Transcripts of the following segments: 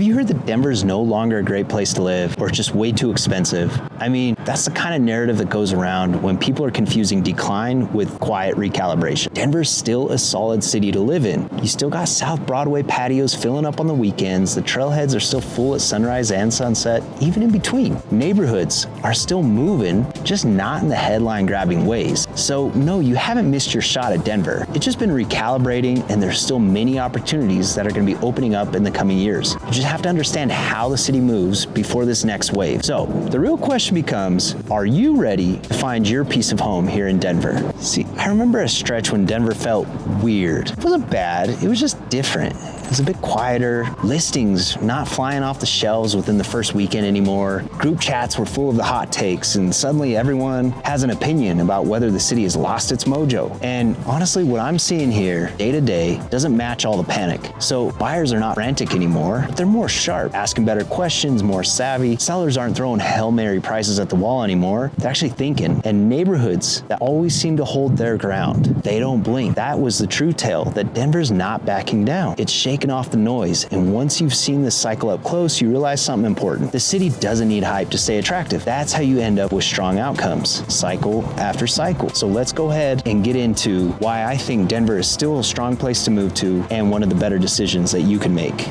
Have you heard that Denver's no longer a great place to live or just way too expensive? I mean, that's the kind of narrative that goes around when people are confusing decline with quiet recalibration. Denver's still a solid city to live in. You still got South Broadway patios filling up on the weekends. The trailheads are still full at sunrise and sunset, even in between. Neighborhoods are still moving, just not in the headline-grabbing ways. So no, you haven't missed your shot at Denver. It's just been recalibrating, and there's still many opportunities that are going to be opening up in the coming years. You just have to understand how the city moves before this next wave. So the real question becomes, are you ready to find your piece of home here in Denver? See, I remember a stretch when Denver felt weird. It wasn't bad, it was just different. It was a bit quieter, listings not flying off the shelves within the first weekend anymore, group chats were full of the hot takes, and suddenly everyone has an opinion about whether the city has lost its mojo. And honestly, what I'm seeing here day to day doesn't match all the panic. So buyers are not frantic anymore, but they're more sharp, asking better questions, more savvy. Sellers aren't throwing Hail Mary prices at the wall anymore. They're actually thinking. And neighborhoods that always seem to hold their ground, they don't blink. That was the true tale, that Denver's not backing down. It's shaking off the noise, and once you've seen this cycle up close, you realize something important. The city doesn't need hype to stay attractive. That's how you end up with strong outcomes, cycle after cycle. So let's go ahead and get into why I think Denver is still a strong place to move to and one of the better decisions that you can make.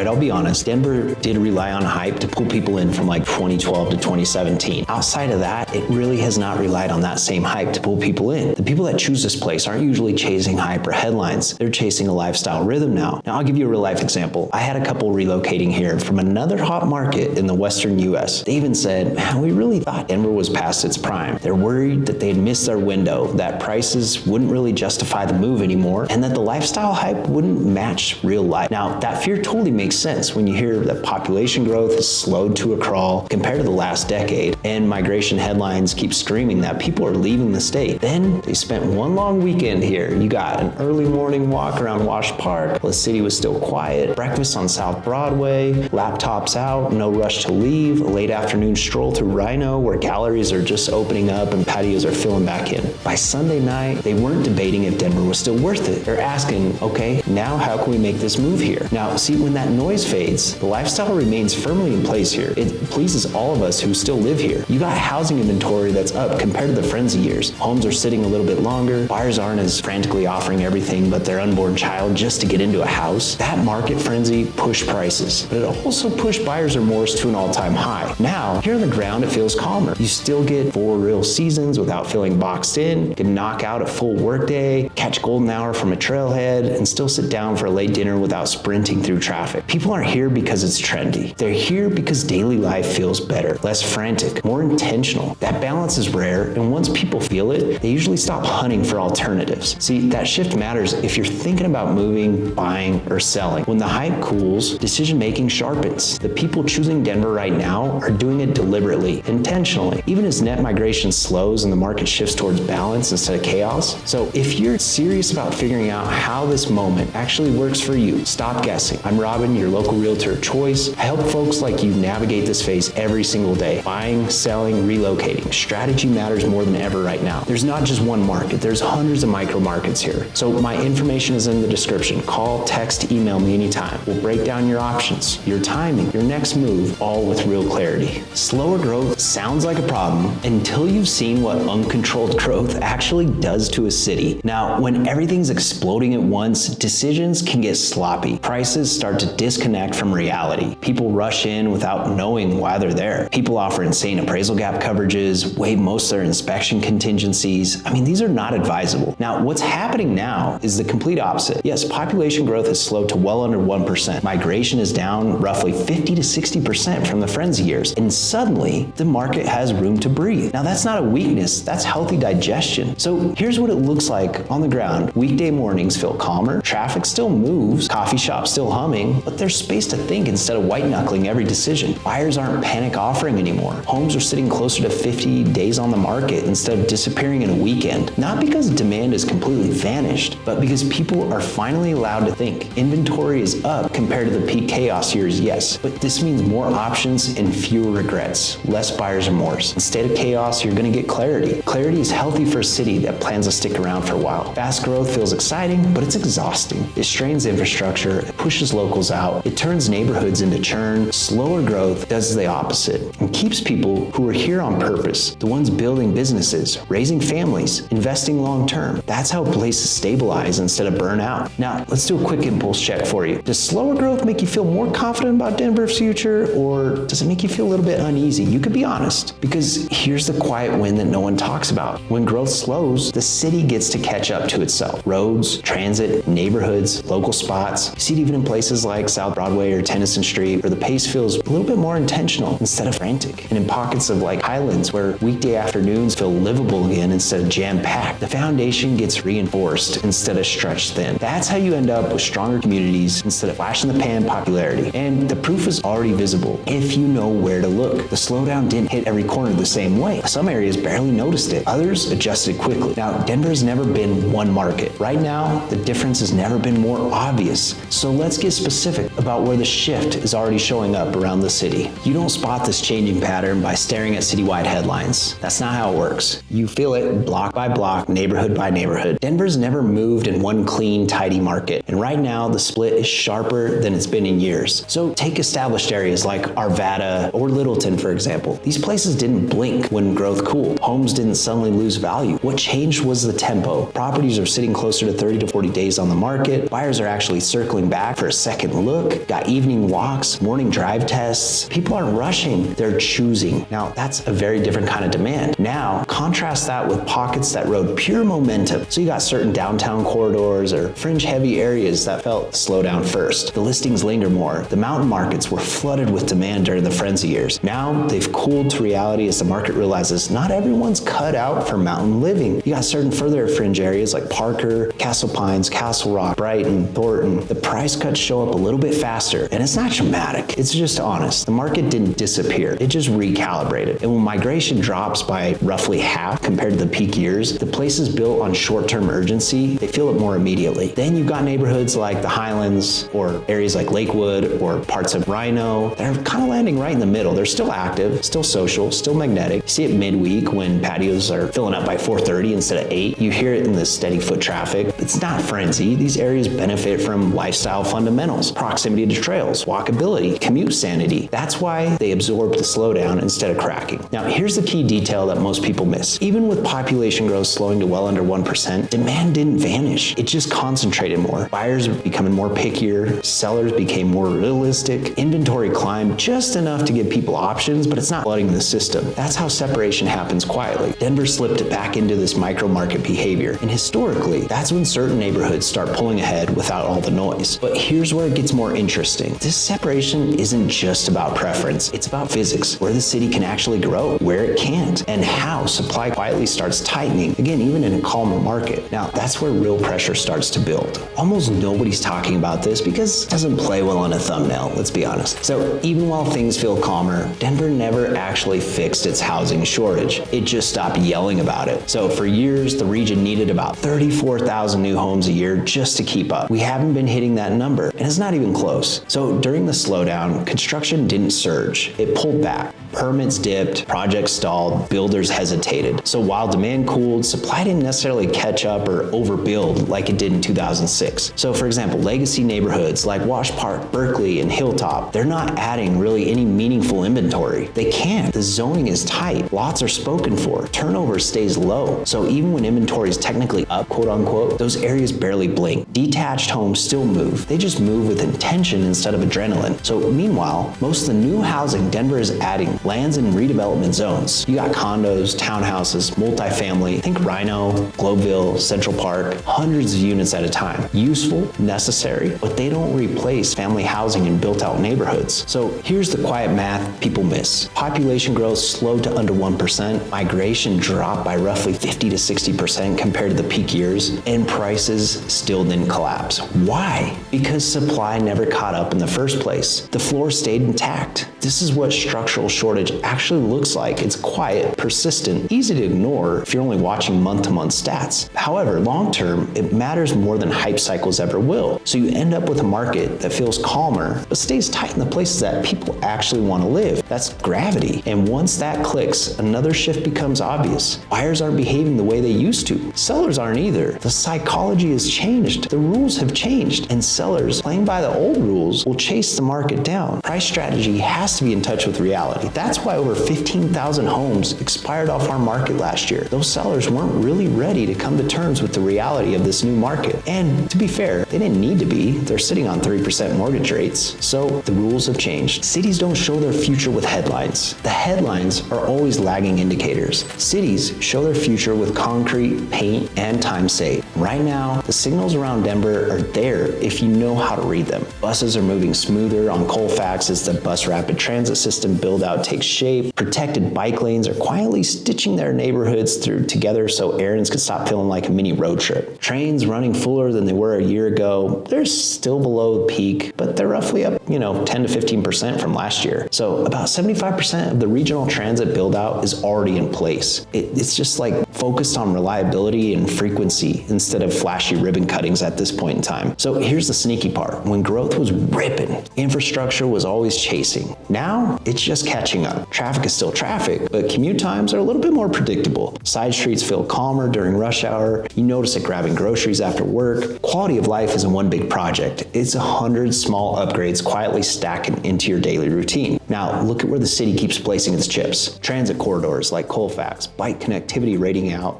I'll be honest, Denver did rely on hype to pull people in from like 2012 to 2017. Outside of that, it really has not relied on that same hype to pull people in. The people that choose this place aren't usually chasing hype or headlines. They're chasing a lifestyle rhythm now. Now, I'll give you a real life example. I had a couple relocating here from another hot market in the Western US. They even said, man, we really thought Denver was past its prime. They're worried that they'd missed their window, that prices wouldn't really justify the move anymore, and that the lifestyle hype wouldn't match real life. Now, that fear totally makes sense when you hear that population growth has slowed to a crawl compared to the last decade, and migration headlines keep screaming that people are leaving the state. Then they spent one long weekend here. You got an early morning walk around Wash Park while the city was still quiet, breakfast on South Broadway, laptops out, no rush to leave, a late afternoon stroll through Rhino where galleries are just opening up and patios are filling back in. By Sunday night, they weren't debating if Denver was still worth it. They're asking, okay, now how can we make this move here? Now, see, when that noise fades, the lifestyle remains firmly in place here. It pleases all of us who still live here. You got housing inventory that's up compared to the frenzy years. Homes are sitting a little bit longer. Buyers aren't as frantically offering everything but their unborn child just to get into a house. That market frenzy pushed prices, but it also pushed buyers' remorse to an all-time high. Now, here on the ground, it feels calmer. You still get 4 real seasons without feeling boxed in. You can knock out a full workday, catch golden hour from a trailhead, and still sit down for a late dinner without sprinting through traffic. People aren't here because it's trendy. They're here because daily life feels better, less frantic, more intentional. That balance is rare, and once people feel it, they usually stop hunting for alternatives. See, that shift matters if you're thinking about moving, buying, or selling. When the hype cools, decision-making sharpens. The people choosing Denver right now are doing it deliberately, intentionally, even as net migration slows and the market shifts towards balance instead of chaos. So if you're serious about figuring out how this moment actually works for you, stop guessing. I'm Robin, your local realtor of choice. I help folks like you navigate this phase every single day. Buying, selling, relocating. Strategy matters more than ever right now. There's not just one market. There's hundreds of micro markets here. So my information is in the description. Call, text, email me anytime. We'll break down your options, your timing, your next move, all with real clarity. Slower growth sounds like a problem until you've seen what uncontrolled growth actually does to a city. Now, when everything's exploding at once, decisions can get sloppy. Prices start to disconnect from reality. People rush in without knowing why they're there. People offer insane appraisal gap coverages, waive most of their inspection contingencies. I mean, these are not advisable. Now, what's happening now is the complete opposite. Yes, population growth has slowed to well under 1%. Migration is down roughly 50 to 60% from the frenzy years. And suddenly, the market has room to breathe. Now, that's not a weakness, that's healthy digestion. So here's what it looks like on the ground. Weekday mornings feel calmer, traffic still moves, coffee shops still humming, but they're there's space to think instead of white-knuckling every decision. Buyers aren't panic offering anymore. Homes are sitting closer to 50 days on the market instead of disappearing in a weekend. Not because demand has completely vanished, but because people are finally allowed to think. Inventory is up compared to the peak chaos years, yes, but this means more options and fewer regrets, less buyer's remorse. Instead of chaos, you're going to get clarity. Clarity is healthy for a city that plans to stick around for a while. Fast growth feels exciting, but it's exhausting. It strains infrastructure, it pushes locals out, it turns neighborhoods into churn. Slower growth does the opposite and keeps people who are here on purpose, the ones building businesses, raising families, investing long term. That's how places stabilize instead of burn out. Now, let's do a quick impulse check for you. Does slower growth make you feel more confident about Denver's future, or does it make you feel a little bit uneasy? You could be honest, because here's the quiet win that no one talks about. When growth slows, the city gets to catch up to itself. Roads, transit, neighborhoods, local spots. You see it even in places like South Broadway or Tennyson Street, where the pace feels a little bit more intentional instead of frantic. And in pockets of like Highlands, where weekday afternoons feel livable again instead of jam-packed, the foundation gets reinforced instead of stretched thin. That's how you end up with stronger communities instead of flash in the pan popularity. And the proof is already visible if you know where to look. The slowdown didn't hit every corner the same way. Some areas barely noticed it. Others adjusted quickly. Now, Denver has never been one market. Right now, the difference has never been more obvious. So let's get specific about where the shift is already showing up around the city. You don't spot this changing pattern by staring at citywide headlines. That's not how it works. You feel it block by block, neighborhood by neighborhood. Denver's never moved in one clean, tidy market. And right now, the split is sharper than it's been in years. So take established areas like Arvada or Littleton, for example. These places didn't blink when growth cooled. Homes didn't suddenly lose value. What changed was the tempo. Properties are sitting closer to 30 to 40 days on the market. Buyers are actually circling back for a second look. Got evening walks, morning drive tests. People aren't rushing, they're choosing. Now, that's a very different kind of demand. Now, contrast that with pockets that rode pure momentum. So you got certain downtown corridors or fringe-heavy areas that felt slow down first. The listings linger more. The mountain markets were flooded with demand during the frenzy years. Now, they've cooled to reality as the market realizes not everyone's cut out for mountain living. You got certain further fringe areas like Parker, Castle Pines, Castle Rock, Brighton, Thornton. The price cuts show up a little bit faster, and it's not dramatic. It's just honest. The market didn't disappear. It just recalibrated. And when migration drops by roughly half compared to the peak years, the places built on short-term urgency, they feel it more immediately. Then you've got neighborhoods like the Highlands or areas like Lakewood or parts of Rhino that are kind of landing right in the middle. They're still active, still social, still magnetic. You see it midweek when patios are filling up by 4:30 instead of 8. You hear it in the steady foot traffic. It's not frenzy. These areas benefit from lifestyle fundamentals, proximity to trails, walkability, commute sanity. That's why they absorb the slowdown instead of cracking. Now, here's the key detail that most people miss. Even with population growth slowing to well under 1%, demand didn't vanish. It just concentrated more. Buyers are becoming more pickier, sellers became more realistic, inventory climbed just enough to give people options, but it's not flooding the system. That's how separation happens quietly. Denver slipped it back into this micro market behavior, and historically, that's when certain neighborhoods start pulling ahead without all the noise. But here's where it gets more interesting. This separation isn't just about preference, it's about physics, where the city can actually grow, where it can't, and how supply quietly starts tightening, again, even in a calmer market. Now, that's where real pressure starts to build. Almost nobody's talking about this because it doesn't play well on a thumbnail, let's be honest. So even while things feel calmer, Denver never actually fixed its housing shortage. It just stopped yelling about it. So for years, the region needed about 34,000 new homes a year just to keep up. We haven't been hitting that number, and it's not even close. So during the slowdown, construction didn't surge. It pulled back. Permits dipped, projects stalled, builders hesitated. So while demand cooled, supply didn't necessarily catch up or overbuild like it did in 2006. So for example, legacy neighborhoods like Wash Park, Berkeley, and Hilltop, they're not adding really any meaningful inventory. They can't. The zoning is tight. Lots are spoken for. Turnover stays low. So even when inventory is technically up, quote unquote, those areas barely blink. Detached homes still move. They just move with intention instead of adrenaline. So meanwhile, most of the new housing Denver is adding Lands in redevelopment zones. You got condos, townhouses, multifamily. Think Rhino, Globeville, Central Park, hundreds of units at a time. Useful, necessary, but they don't replace family housing in built-out neighborhoods. So here's the quiet math people miss. Population growth slowed to under 1%. Migration dropped by roughly 50 to 60% compared to the peak years, and prices still didn't collapse. Why? Because supply never caught up in the first place. The floor stayed intact. This is what structural shortage actually looks like. It's quiet, persistent, easy to ignore if you're only watching month-to-month stats. However, long-term, it matters more than hype cycles ever will. So you end up with a market that feels calmer, but stays tight in the places that people actually want to live. That's gravity. And once that clicks, another shift becomes obvious. Buyers aren't behaving the way they used to. Sellers aren't either. The psychology has changed. The rules have changed. And sellers playing by the old rules will chase the market down. Price strategy has to be in touch with reality. That's why over 15,000 homes expired off our market last year. Those sellers weren't really ready to come to terms with the reality of this new market. And to be fair, they didn't need to be. They're sitting on 3% mortgage rates. So the rules have changed. Cities don't show their future with headlines. The headlines are always lagging indicators. Cities show their future with concrete, paint, and time saved. Right now, the signals around Denver are there if you know how to read them. Buses are moving smoother on Colfax as the bus rapid transit system build-out takes shape. Protected bike lanes are quietly stitching their neighborhoods together so errands can stop feeling like a mini road trip. Trains running fuller than they were a year ago. They're still below peak, but they're roughly up, 10 to 15% from last year. So about 75% of the regional transit build-out is already in place. It's just like focused on reliability and frequency instead of flashy ribbon cuttings at this point in time. So here's the sneaky part. When growth was ripping, infrastructure was always chasing. Now, it's just catching up. Traffic is still traffic, but commute times are a little bit more predictable. Side streets feel calmer during rush hour. You notice it grabbing groceries after work. Quality of life isn't one big project. It's 100 small upgrades quietly stacking into your daily routine. Now, look at where the city keeps placing its chips. Transit corridors like Colfax, bike connectivity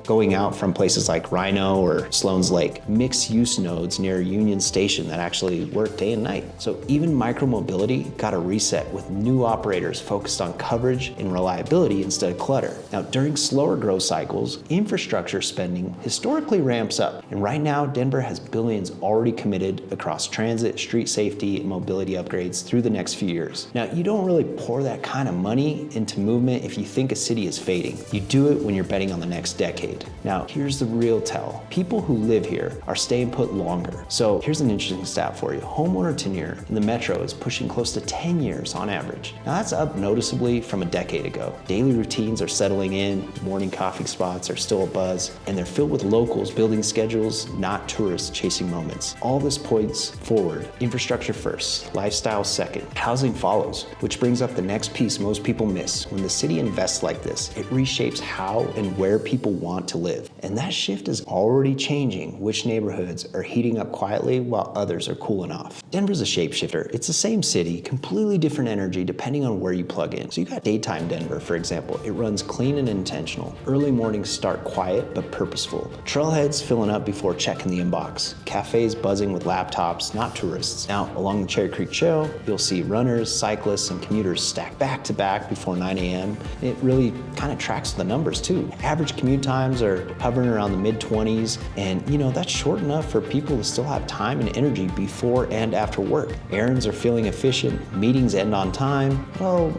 going out from places like Rhino or Sloan's Lake, mixed-use nodes near Union Station that actually work day and night. So even micromobility got a reset with new operators focused on coverage and reliability instead of clutter. Now, during slower growth cycles, infrastructure spending historically ramps up. And right now, Denver has billions already committed across transit, street safety, and mobility upgrades through the next few years. Now, you don't really pour that kind of money into movement if you think a city is fading. You do it when you're betting on the next decade. Now, here's the real tell. People who live here are staying put longer. So here's an interesting stat for you. Homeowner tenure in the metro is pushing close to 10 years on average. Now that's up noticeably from a decade ago. Daily routines are settling in, morning coffee spots are still abuzz, and they're filled with locals building schedules, not tourists chasing moments. All this points forward. Infrastructure first, lifestyle second, housing follows, which brings up the next piece most people miss. When the city invests like this, it reshapes how and where people want to live. And that shift is already changing which neighborhoods are heating up quietly while others are cooling off. Denver's a shapeshifter. It's the same city, completely different energy depending on where you plug in. So you got daytime Denver, for example. It runs clean and intentional. Early mornings start quiet but purposeful. Trailheads filling up before checking the inbox. Cafes buzzing with laptops, not tourists. Now, along the Cherry Creek Trail, you'll see runners, cyclists, and commuters stacked back to back before 9 a.m. It really kind of tracks the numbers too. Average commute times are hovering around the mid-20s, and that's short enough for people to still have time and energy before and after work. Errands are feeling efficient, meetings end on time. Well,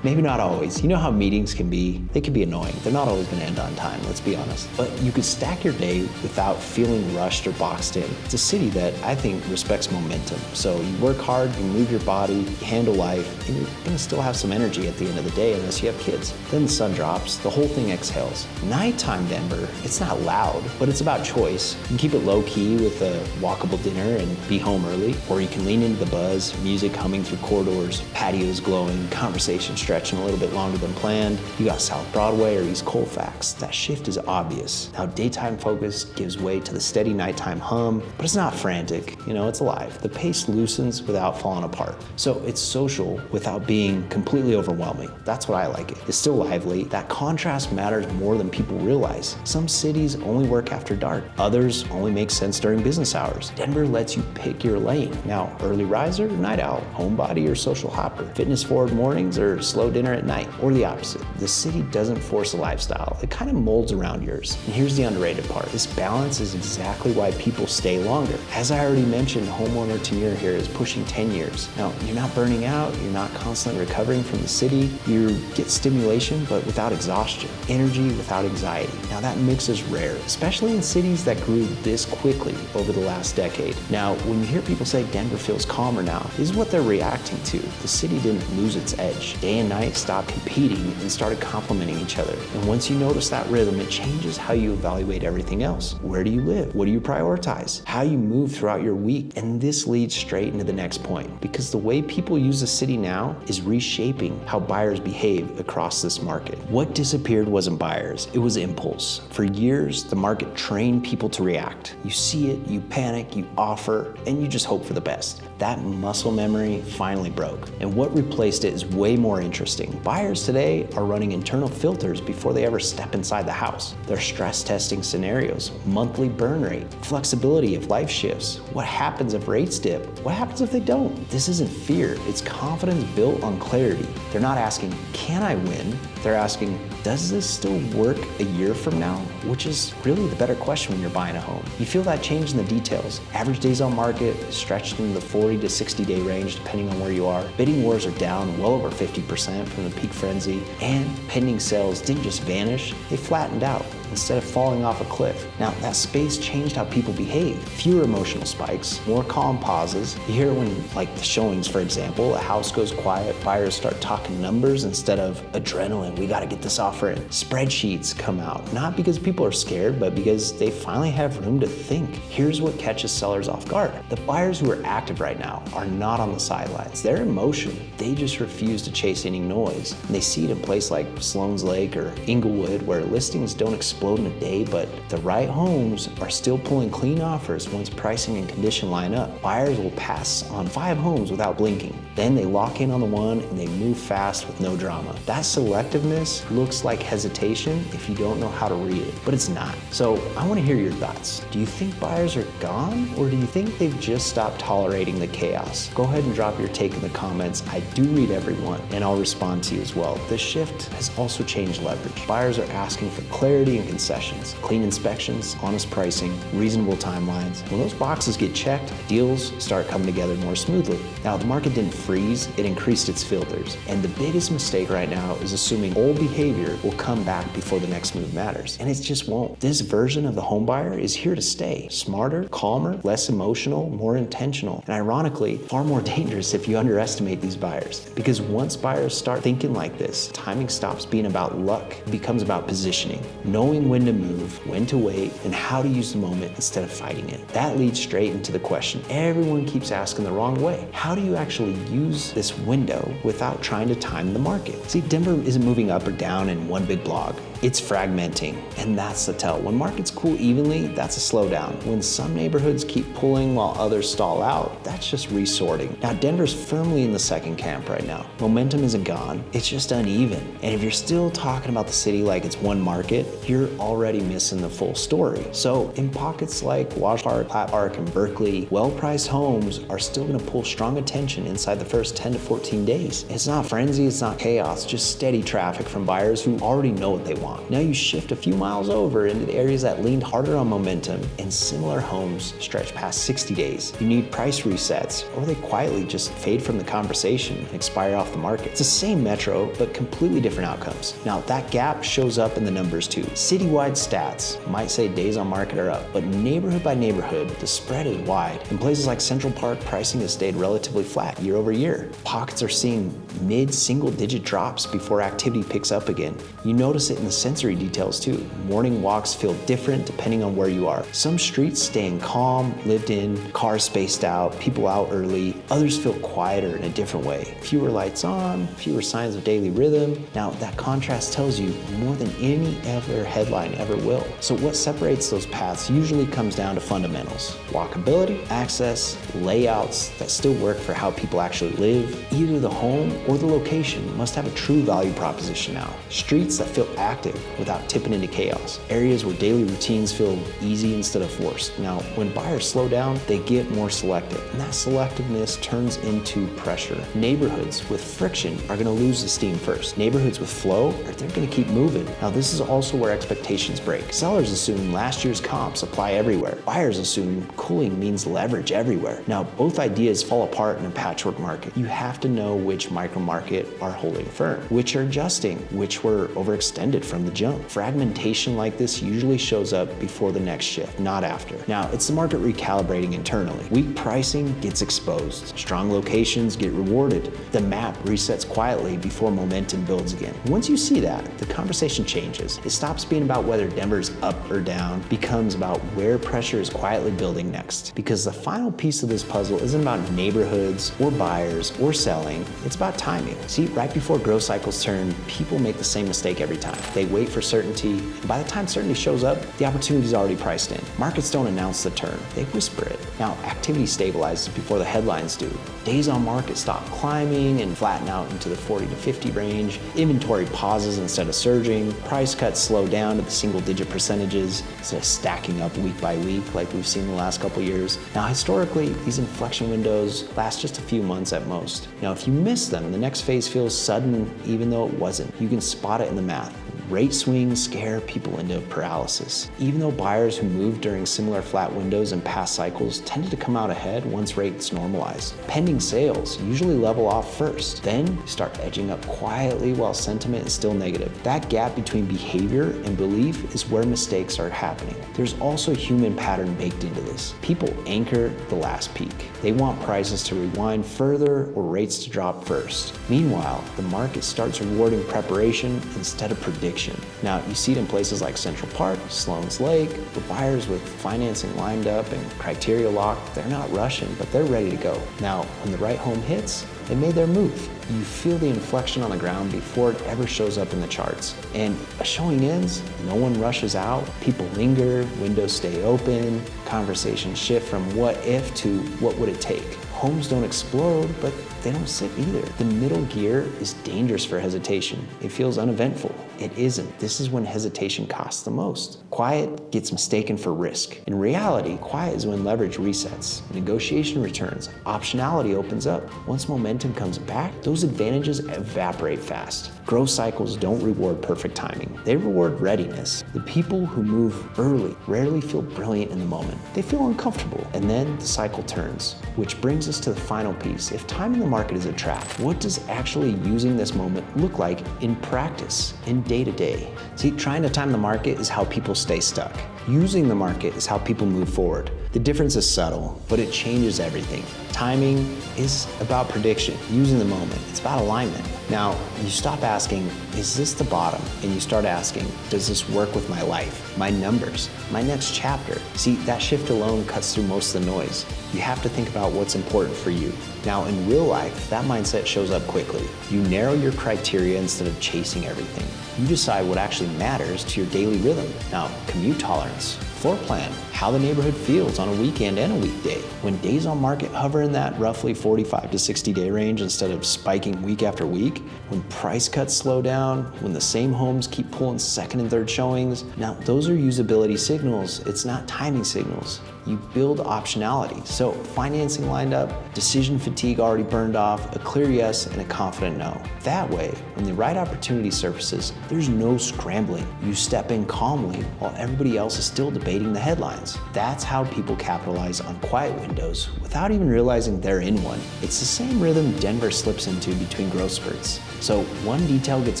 maybe not always. You know how meetings can be, they can be annoying. They're not always gonna end on time, let's be honest. But you could stack your day without feeling rushed or boxed in. It's a city that I think respects momentum. So you work hard, you move your body, you handle life, and you're gonna still have some energy at the end of the day unless you have kids. Then the sun drops, the whole thing exhales. Nighttime Denver, it's not loud, but it's about choice. You can keep it low key with a walkable dinner and be home early, or you can lean into the buzz, music humming through corridors, patios glowing, conversation stretching a little bit longer than planned. You got South Broadway or East Colfax. That shift is obvious. Now daytime focus gives way to the steady nighttime hum, but it's not frantic, it's alive. The pace loosens without falling apart. So it's social without being completely overwhelming. That's what I like it. It's still lively. That contrast matters more than people realize. Some cities only work after dark. Others only make sense during business hours. Denver lets you pick your lane. Now, early riser, night owl, homebody, or social hopper, fitness forward mornings or slow dinner at night, or the opposite. The city doesn't force a lifestyle. It kind of molds around yours. And here's the underrated part. This balance is exactly why people stay longer. As I already mentioned, homeowner tenure here is pushing 10 years. Now, you're not burning out, you're not constantly recovering from the city, you get stimulation but without exhaustion, energy without anxiety. Now that mix is rare, especially in cities that grew this quickly over the last decade. Now, when you hear people say Denver feels calmer now, this is what they're reacting to. The city didn't lose its edge. Day and night stopped competing and started complementing each other. And once you notice that rhythm, it changes how you evaluate everything else. Where do you live? What do you prioritize? How you move throughout your week? And this leads straight into the next point, because the way people use the city now is reshaping how buyers behave across this market. What disappeared wasn't buyers, it was impulse. For years, the market trained people to react. You see it, you panic, you offer, and you just hope for the best. That muscle memory finally broke. And what replaced it is way more interesting. Buyers today are running internal filters before they ever step inside the house. They're stress testing scenarios, monthly burn rate, flexibility if life shifts. What happens if rates dip? What happens if they don't? This isn't fear, it's confidence built on clarity. They're not asking, can I win? They're asking, does this still work a year from now? Which is really the better question when you're buying a home. You feel that change in the details. Average days on market stretched into the 40 to 60 day range depending on where you are. Bidding wars are down well over 50% from the peak frenzy, and pending sales didn't just vanish, they flattened out instead of falling off a cliff. Now, that space changed how people behave. Fewer emotional spikes, more calm pauses. You hear when, like the showings, for example, a house goes quiet, buyers start talking numbers instead of adrenaline, we gotta get this offer in. Spreadsheets come out, not because people are scared, but because they finally have room to think. Here's what catches sellers off guard. The buyers who are active right now are not on the sidelines. They're in motion. They just refuse to chase any noise. And they see it in places like Sloan's Lake or Inglewood, where listings don't explode in a day, but the right homes are still pulling clean offers once pricing and condition line up. Buyers will pass on 5 homes without blinking. Then they lock in on the one and they move fast with no drama. That selectiveness looks like hesitation if you don't know how to read it, but it's not. So I want to hear your thoughts. Do you think buyers are gone, or do you think they've just stopped tolerating the chaos? Go ahead and drop your take in the comments. I do read everyone and I'll respond to you as well. The shift has also changed leverage. Buyers are asking for clarity and concessions, clean inspections, honest pricing, reasonable timelines. When those boxes get checked, deals start coming together more smoothly. Now, the market didn't freeze, it increased its filters. And the biggest mistake right now is assuming old behavior will come back before the next move matters. And it just won't. This version of the home buyer is here to stay. Smarter, calmer, less emotional, more intentional. And ironically, far more dangerous if you underestimate these buyers. Because once buyers start thinking like this, timing stops being about luck, it becomes about positioning. Knowing when to move, when to wait, and how to use the moment instead of fighting it. That leads straight into the question everyone keeps asking the wrong way. How do you actually use this window without trying to time the market? See, Denver isn't moving up or down in one big block. It's fragmenting, and that's the tell. When markets cool evenly, that's a slowdown. When some neighborhoods keep pulling while others stall out, that's just resorting. Now, Denver's firmly in the second camp right now. Momentum isn't gone, it's just uneven. And if you're still talking about the city like it's one market, you're already missing the full story. So in pockets like Wash Park, Platt Park, and Berkeley, well-priced homes are still gonna pull strong attention inside the first 10 to 14 days. It's not frenzy, it's not chaos, just steady traffic from buyers who already know what they want. Now you shift a few miles over into the areas that leaned harder on momentum, and similar homes stretch past 60 days. You need price resets, or they quietly just fade from the conversation and expire off the market. It's the same metro, but completely different outcomes. Now that gap shows up in the numbers too. Citywide stats might say days on market are up, but neighborhood by neighborhood, the spread is wide. In places like Central Park, pricing has stayed relatively flat year over year. Pockets are seeing mid-single digit drops before activity picks up again. You notice it in the sensory details too. Morning walks feel different depending on where you are. Some streets staying calm, lived in, cars spaced out, people out early. Others feel quieter in a different way. Fewer lights on, fewer signs of daily rhythm. Now that contrast tells you more than any other headline ever will. So what separates those paths usually comes down to fundamentals. Walkability, access, layouts that still work for how people actually actually live. Either the home or the location must have a true value proposition now. Streets that feel active without tipping into chaos. Areas where daily routines feel easy instead of forced. Now, when buyers slow down, they get more selective, and that selectiveness turns into pressure. Neighborhoods with friction are going to lose the steam first. Neighborhoods with flow, they're going to keep moving. Now, this is also where expectations break. Sellers assume last year's comps apply everywhere. Buyers assume cooling means leverage everywhere. Now, both ideas fall apart in a patchwork market. You have to know which micro market are holding firm, which are adjusting, which were overextended from the jump. Fragmentation like this usually shows up before the next shift, not after. Now, it's the market recalibrating internally. Weak pricing gets exposed. Strong locations get rewarded. The map resets quietly before momentum builds again. Once you see that, the conversation changes. It stops being about whether Denver's up or down, becomes about where pressure is quietly building next. Because the final piece of this puzzle isn't about neighborhoods or buyers or selling, it's about timing. See, right before growth cycles turn, people make the same mistake every time. They wait for certainty, and by the time certainty shows up, the opportunity's already priced in. Markets don't announce the turn, they whisper it. Now, activity stabilizes before the headlines do. Days on market stop climbing and flatten out into the 40 to 50 range. Inventory pauses instead of surging. Price cuts slow down to the single-digit percentages instead of stacking up week by week like we've seen the last couple years. Now, historically, these inflection windows last just a few months at most. Now, if you miss them, the next phase feels sudden even though it wasn't. You can spot it in the math. Rate swings scare people into paralysis. Even though buyers who moved during similar flat windows in past cycles tended to come out ahead once rates normalized. Pending sales usually level off first. Then start edging up quietly while sentiment is still negative. That gap between behavior and belief is where mistakes are happening. There's also a human pattern baked into this. People anchor the last peak. They want prices to rewind further or rates to drop first. Meanwhile, the market starts rewarding preparation instead of prediction. Now, you see it in places like Central Park, Sloan's Lake, where buyers with financing lined up and criteria locked, they're not rushing, but they're ready to go. Now, when the right home hits, they made their move. You feel the inflection on the ground before it ever shows up in the charts. And a showing ends, no one rushes out, people linger, windows stay open, conversations shift from what if to what would it take. Homes don't explode, but they don't sit either. The middle gear is dangerous for hesitation. It feels uneventful. It isn't. This is when hesitation costs the most. Quiet gets mistaken for risk. In reality, quiet is when leverage resets, negotiation returns, optionality opens up. Once momentum comes back, those advantages evaporate fast. Growth cycles don't reward perfect timing. They reward readiness. The people who move early rarely feel brilliant in the moment. They feel uncomfortable, and then the cycle turns. Which brings us to the final piece. If time in the market is a trap, what does actually using this moment look like in practice, in day-to-day? See, trying to time the market is how people stay stuck. Using the market is how people move forward. The difference is subtle, but it changes everything. Timing is about prediction. Using the moment, it's about alignment. Now, you stop asking, is this the bottom? And you start asking, does this work with my life, my numbers, my next chapter? See, that shift alone cuts through most of the noise. You have to think about what's important for you. Now, in real life, that mindset shows up quickly. You narrow your criteria instead of chasing everything. You decide what actually matters to your daily rhythm. Now, commute tolerance, floor plan, how the neighborhood feels on a weekend and a weekday. When days on market hover in that roughly 45 to 60 day range instead of spiking week after week, when price cuts slow down, when the same homes keep pulling second and third showings, now those are usability signals, it's not timing signals. You build optionality. So financing lined up, decision fatigue already burned off, a clear yes and a confident no. That way, when the right opportunity surfaces, there's no scrambling. You step in calmly while everybody else is still debating the headlines. That's how people capitalize on quiet windows without even realizing they're in one. It's the same rhythm Denver slips into between growth spurts. So one detail gets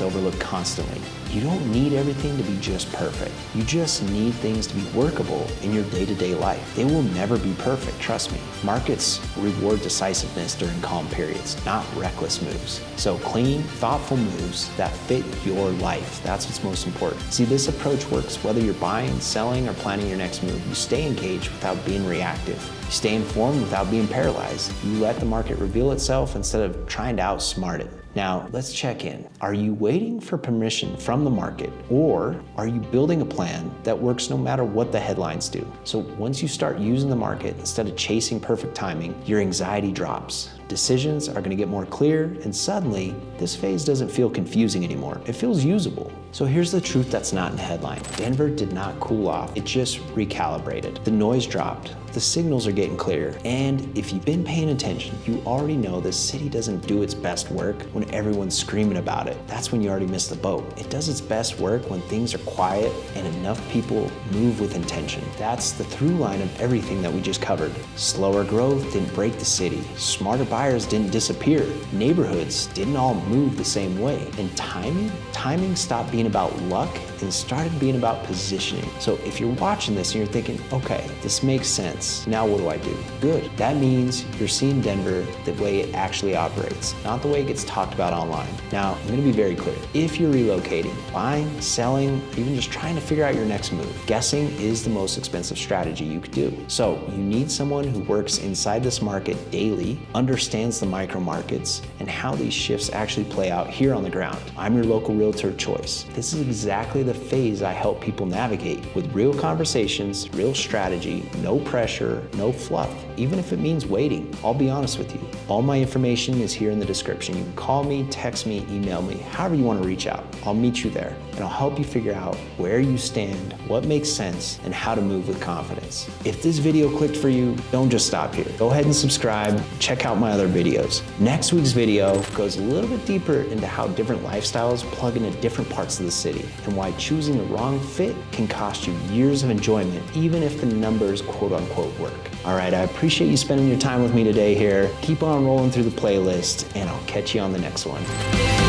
overlooked constantly. You don't need everything to be just perfect. You just need things to be workable in your day-to-day life. They will never be perfect, trust me. Markets reward decisiveness during calm periods, not reckless moves. So clean, thoughtful moves that fit your life. That's what's most important. See, this approach works whether you're buying, selling, or planning your next move. You stay engaged without being reactive. You stay informed without being paralyzed. capitalize. You let the market reveal itself instead of trying to outsmart it. Now, let's check in. Are you waiting for permission from the market, or are you building a plan that works no matter what the headlines do? So once you start using the market instead of chasing perfect timing, your anxiety drops. Decisions are going to get more clear, and suddenly, this phase doesn't feel confusing anymore. It feels usable. So here's the truth that's not in the headline. Denver did not cool off. It just recalibrated. The noise dropped. The signals are getting clearer. And if you've been paying attention, you already know the city doesn't do its best work when everyone's screaming about it. That's when you already missed the boat. It does its best work when things are quiet and enough people move with intention. That's the through line of everything that we just covered. Slower growth didn't break the city. Smarter buyers didn't disappear. Neighborhoods didn't all move the same way. And timing stopped being about luck and started being about positioning. So if you're watching this and you're thinking, okay, this makes sense, now what do I do? Good. That means you're seeing Denver the way it actually operates, not the way it gets talked about online. Now, I'm gonna be very clear. If you're relocating, buying, selling, or even just trying to figure out your next move, guessing is the most expensive strategy you could do. So you need someone who works inside this market daily, understands the micro markets, and how these shifts actually play out here on the ground. I'm your local realtor of choice. This is exactly the phase I help people navigate with real conversations, real strategy, no pressure, no fluff, even if it means waiting. I'll be honest with you. All my information is here in the description. You can call me, text me, email me, however you want to reach out. I'll meet you there and I'll help you figure out where you stand, what makes sense, and how to move with confidence. If this video clicked for you, don't just stop here. Go ahead and subscribe, check out my other videos. Next week's video goes a little bit deeper into how different lifestyles plug into different parts of the city and why choosing the wrong fit can cost you years of enjoyment, even if the numbers quote unquote work. All right, I appreciate you spending your time with me today here. Keep on rolling through the playlist and I'll catch you on the next one.